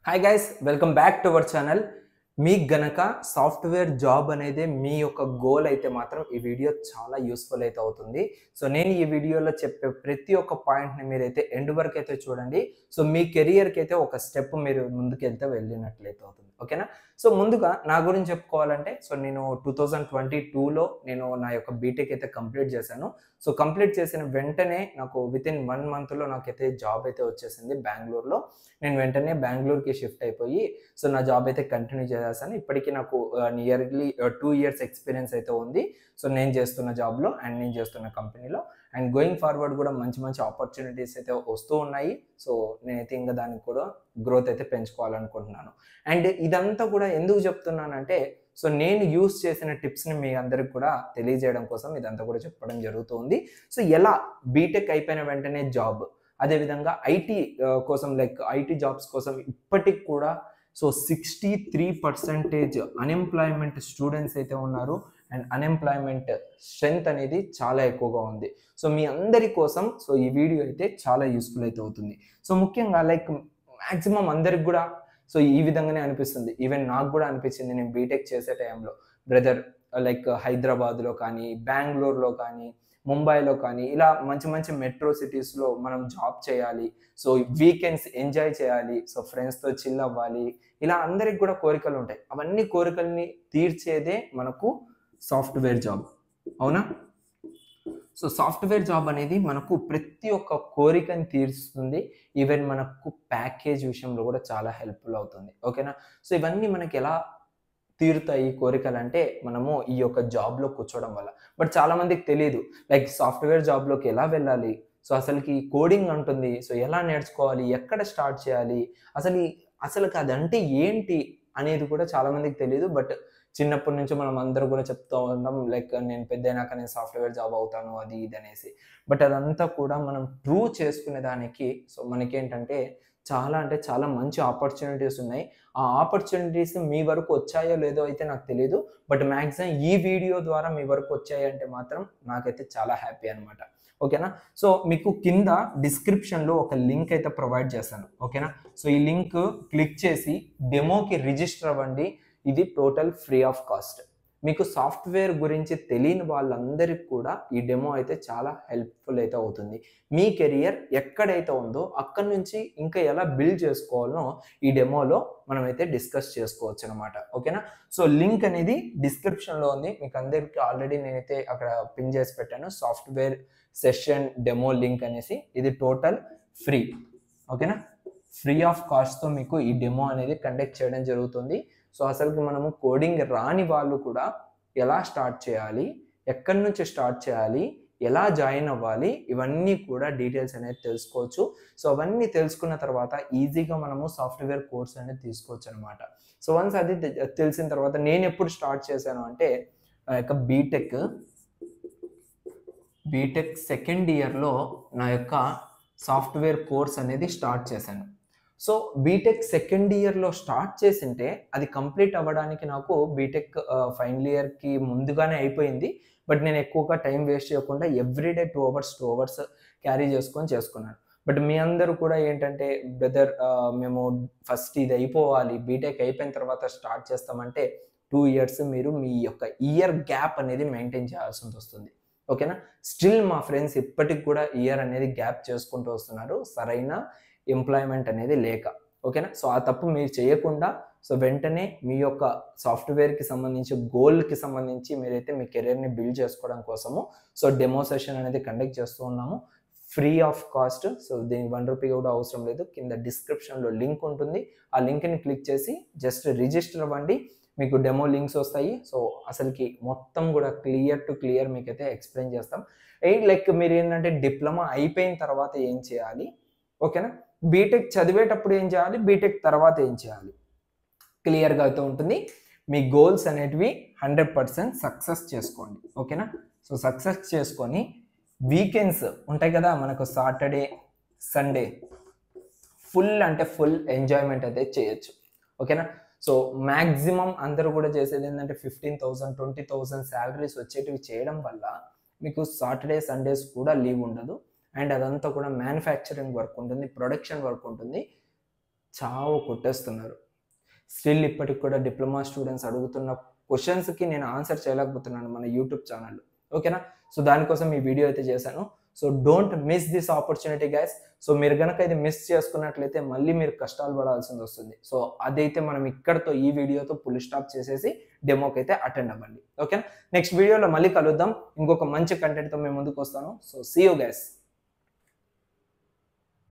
Hi guys, welcome back to our channel. మీకు గనక software job అనేది మీ యొక్క గోల్ అయితే మాత్రం ఈ వీడియో చాలా యూస్ఫుల్ అయితే అవుతుంది. సో నేను ఈ వీడియోలో చెప్పే ప్రతి ఒక్క పాయింట్ని మీరైతే ఎండ్ వరకు అయితే చూడండి. సో మీ కెరియర్కి అయితే ఒక స్టెప్ మీరు ముందుకెళ్తే వెళ్ళినట్లయితే అవుతుంది. ఓకేనా? సో ముందుగా నా గురించి చెప్పుకోవాలంటే, సో నేను 2022లో నేను నా యొక్క బీటెక్ అయితే కంప్లీట్ చేశాను. సో కంప్లీట్ చేసిన వెంటనే నాకు వితిన్ 1 మంత్లో నాకైతే జాబ్ అయితే వచ్చేసింది బెంగళూరులో. నేను వెంటనే బెంగళూరుకి షిఫ్ట్ అయిపోయి సో నా జాబ్ అయితే కంటిన్యూ చేసేసాను. ఇప్పటికీ నాకు నియర్లీ 2 ఇయర్స్ ఎక్స్పీరియన్స్ అయితే ఉంది. సో నేను చేస్తున్న జాబ్లో అండ్ నేను చేస్తున్న కంపెనీలో. అండ్ గోయింగ్ ఫార్వర్డ్ కూడా మంచి మంచి ఆపర్చునిటీస్ అయితే వస్తూ ఉన్నాయి. సో నేనైతే ఇంకా దానికి కూడా గ్రోత్ అయితే పెంచుకోవాలనుకుంటున్నాను. అండ్ ఇదంతా కూడా ఎందుకు చెప్తున్నానంటే, సో నేను యూస్ చేసిన టిప్స్ని మీ అందరికి కూడా తెలియజేయడం కోసం ఇదంతా కూడా చెప్పడం జరుగుతుంది. సో ఎలా బీటెక్ అయిపోయిన వెంటనే జాబ్, అదేవిధంగా ఐటీ కోసం లైక్ ఐటీ జాబ్స్ కోసం ఇప్పటికి కూడా సో 63% అన్ఎంప్లాయ్మెంట్ స్టూడెంట్స్ అయితే ఉన్నారు. అండ్ అన్ఎంప్లాయ్మెంట్ స్ట్రెంత్ అనేది చాలా ఎక్కువగా ఉంది. సో మీ అందరి కోసం సో ఈ వీడియో అయితే చాలా యూస్ఫుల్ అయితే అవుతుంది. సో ముఖ్యంగా లైక్ మ్యాక్సిమం అందరికి కూడా సో ఈ విధంగానే అనిపిస్తుంది. ఈవెన్ నాకు కూడా అనిపించింది నేను బీటెక్ చేసే టైంలో. బ్రదర్ లైక్ హైదరాబాద్లో కానీ, బెంగళూరులో కానీ, ముంబైలో కానీ ఇలా మంచి మంచి మెట్రో సిటీస్లో మనం జాబ్ చేయాలి. సో వీకెండ్స్ ఎంజాయ్ చేయాలి. సో ఫ్రెండ్స్తో చిల్ అవ్వాలి. ఇలా అందరికి కూడా కోరికలు ఉంటాయి. అవన్నీ కోరికల్ని తీర్చేదే మనకు సాఫ్ట్వేర్ జాబ్. అవునా? సో సాఫ్ట్వేర్ జాబ్ అనేది మనకు ప్రతి ఒక్క కోరికని తీరుస్తుంది. ఈవెన్ మనకు ప్యాకేజ్ విషయంలో కూడా చాలా హెల్ప్ఫుల్ అవుతుంది. ఓకేనా? సో ఇవన్నీ మనకి ఎలా తీరుతాయి కోరికలు అంటే, మనము ఈ యొక్క జాబ్లో కూర్చోవడం వల్ల. బట్ చాలా మందికి తెలియదు లైక్ సాఫ్ట్వేర్ జాబ్లోకి ఎలా వెళ్ళాలి, సో అసలుకి కోడింగ్ అంటుంది, సో ఎలా నేర్చుకోవాలి, ఎక్కడ స్టార్ట్ చేయాలి, అసలుకి అదంటే ఏంటి అనేది కూడా చాలా మందికి తెలియదు. బట్ చిన్నప్పటి నుంచి మనం అందరూ కూడా చెప్తూ ఉంటాం లైక్ నేను పెద్దయినాక నేను సాఫ్ట్వేర్ జాబ్ అవుతాను అది ఇది అనేసి. బట్ అదంతా కూడా మనం ప్రూవ్ చేసుకునే దానికి సో మనకేంటంటే చాలా అంటే చాలా మంచి ఆపర్చునిటీస్ ఉన్నాయి. ఆ ఆపర్చునిటీస్ మీ వరకు వచ్చాయో లేదో అయితే నాకు తెలియదు. బట్ మ్యాక్సిమం ఈ వీడియో ద్వారా మీ వరకు వచ్చాయంటే మాత్రం నాకైతే చాలా హ్యాపీ అనమాట. ఓకేనా? సో మీకు కింద డిస్క్రిప్షన్లో ఒక లింక్ అయితే ప్రొవైడ్ చేశాను. ఓకేనా? సో ఈ లింక్ క్లిక్ చేసి డెమోకి రిజిస్టర్ అవ్వండి. ఇది టోటల్ ఫ్రీ ఆఫ్ కాస్ట్. మీకు సాఫ్ట్వేర్ గురించి తెలియని వాళ్ళందరికీ కూడా ఈ డెమో అయితే చాలా హెల్ప్ఫుల్ అయితే అవుతుంది. మీ కెరియర్ ఎక్కడైతే ఉందో అక్కడి నుంచి ఇంకా ఎలా బిల్డ్ చేసుకోవాలనో ఈ డెమోలో మనమైతే డిస్కస్ చేసుకోవచ్చు అనమాట. ఓకేనా? సో లింక్ అనేది డిస్క్రిప్షన్లో ఉంది. మీకు అందరికీ ఆల్రెడీ నేనైతే అక్కడ పిన్ చేసి పెట్టాను, సాఫ్ట్వేర్ సెషన్ డెమో లింక్ అనేసి. ఇది టోటల్ ఫ్రీ. ఓకేనా? ఫ్రీ ఆఫ్ కాస్ట్తో మీకు ఈ డెమో అనేది కండక్ట్ చేయడం జరుగుతుంది. సో అసలుకి మనము కోడింగ్ రాని వాళ్ళు కూడా ఎలా స్టార్ట్ చేయాలి, ఎక్కడి నుంచి స్టార్ట్ చేయాలి, ఎలా జాయిన్ అవ్వాలి, ఇవన్నీ కూడా డీటెయిల్స్ అనేది తెలుసుకోవచ్చు. సో అవన్నీ తెలుసుకున్న తర్వాత ఈజీగా మనము సాఫ్ట్వేర్ కోర్స్ అనేది తీసుకోవచ్చు అనమాట. సో వన్స్ అది తెలిసిన తర్వాత నేను ఎప్పుడు స్టార్ట్ చేశాను అంటే నా యొక్క బీటెక్ సెకండ్ ఇయర్లో నా యొక్క సాఫ్ట్వేర్ కోర్స్ అనేది స్టార్ట్ చేశాను. సో బీటెక్ సెకండ్ ఇయర్లో స్టార్ట్ చేసింటే అది కంప్లీట్ అవ్వడానికి నాకు బీటెక్ ఫైనల్ ఇయర్కి ముందుగానే అయిపోయింది. బట్ నేను ఎక్కువగా టైం వేస్ట్ చేయకుండా ఎవ్రీడే 2 అవర్స్ క్యారీ చేసుకున్నాను. బట్ మీ అందరూ కూడా ఏంటంటే బ్రదర్ మేము ఫస్ట్ ఇది అయిపోవాలి, బీటెక్ అయిపోయిన తర్వాత స్టార్ట్ చేస్తామంటే 2 ఇయర్స్ మీరు మీ యొక్క ఇయర్ గ్యాప్ అనేది మెయింటైన్ చేయాల్సి వస్తుంది. ఓకేనా? స్టిల్ మా ఫ్రెండ్స్ ఇప్పటికి కూడా ఇయర్ అనేది గ్యాప్ చేసుకుంటూ వస్తున్నారు, సరైన ఎంప్లాయ్మెంట్ అనేది లేక. ఓకేనా? సో ఆ తప్పు మీరు చేయకుండా సో వెంటనే మీ యొక్క సాఫ్ట్వేర్కి సంబంధించి గోల్కి సంబంధించి మీరైతే మీ కెరీర్ని బిల్డ్ చేసుకోవడం కోసము సో డెమో సెషన్ అనేది కండక్ట్ చేస్తూ ఉన్నాము ఫ్రీ ఆఫ్ కాస్ట్. సో దీనికి 1 రూపీ కూడా అవసరం లేదు. కింద డిస్క్రిప్షన్లో లింక్ ఉంటుంది. ఆ లింక్ని క్లిక్ చేసి జస్ట్ రిజిస్టర్ అవ్వండి. మీకు డెమో లింక్స్ వస్తాయి. సో అసలుకి మొత్తం కూడా క్లియర్ టు క్లియర్ మీకైతే ఎక్స్ప్లెయిన్ చేస్తాం. లైక్ మీరు ఏంటంటే డిప్లొమా అయిపోయిన తర్వాత ఏం చేయాలి, ఓకేనా, బీటెక్ చదివేటప్పుడు ఏం చేయాలి, బీటెక్ తర్వాత ఏం చేయాలి, క్లియర్గా అయితే ఉంటుంది. మీ గోల్స్ అనేటివి 100% సక్సెస్ చేసుకోండి. ఓకేనా? సో సక్సెస్ చేసుకొని వీకెండ్స్ ఉంటాయి కదా మనకు, సాటర్డే సండే ఫుల్ ఎంజాయ్మెంట్ అయితే చేయొచ్చు. ఓకేనా? సో మ్యాక్సిమం అందరూ కూడా చేసేది ఏంటంటే 15,000 20,000 శాలరీస్ వచ్చేటివి చేయడం వల్ల మీకు సాటర్డే సండేస్ కూడా లీవ్ ఉండదు. అండ్ అదంతా కూడా మ్యానుఫ్యాక్చరింగ్ వర్క్ ఉంటుంది, ప్రొడక్షన్ వర్క్ ఉంటుంది. చావు కొట్టేస్తున్నారు. స్టిల్ ఇప్పటికి కూడా డిప్లొమా స్టూడెంట్స్ అడుగుతున్న క్వశ్చన్స్‌కి నేను ఆన్సర్ చేయలేకపోతున్నాను మన యూట్యూబ్ ఛానల్‌లో. ఓకేనా? సో దానికోసం ఈ వీడియో అయితే చేశాను. So don't miss this opportunity guys. So మీరు గనక ఇది మిస్ చేసుకున్నట్లయితే మళ్ళీ మీరు కష్టాలు పడాల్సింది వస్తుంది. సో అదైతే మనం ఇక్కడితో ఈ వీడియోతో ఫుల్ స్టాప్ చేసేసి డెమోకి అయితే అటెండ్ అవ్వండి. ఓకేనా? నెక్స్ట్ వీడియోలో మళ్ళీ కలుద్దాం. ఇంకొక మంచి కంటెంట్‌తో మేము ముందుకు వస్తాను. So see you guys.